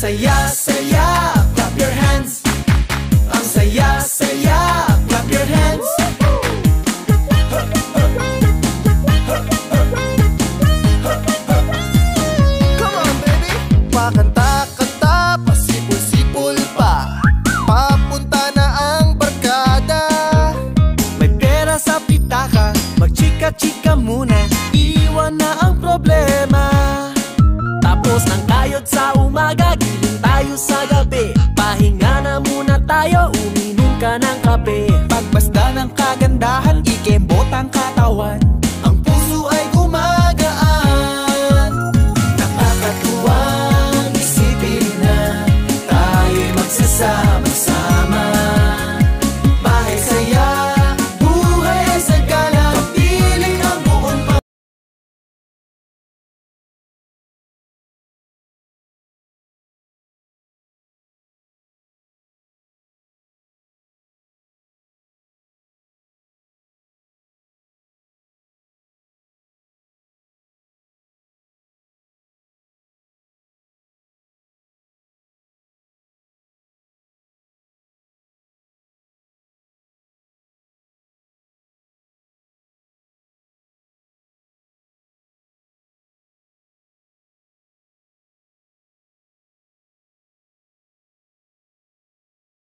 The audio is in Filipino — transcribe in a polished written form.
saya-saya, clap your hands. Ang saya-saya, clap your hands. Come on baby! Pakanta-kanta, pasipol-sipol pa, papunta na ang barkada. May pera sa pitaka, magchika-chika muna, iwan na ang problema. Tapos ng kayod sa umaga, giling tayo sa gabi. Pahinga na muna tayo, uminom ka ng kape. Pagbasta ng kagandahan, ikembot ang katawan.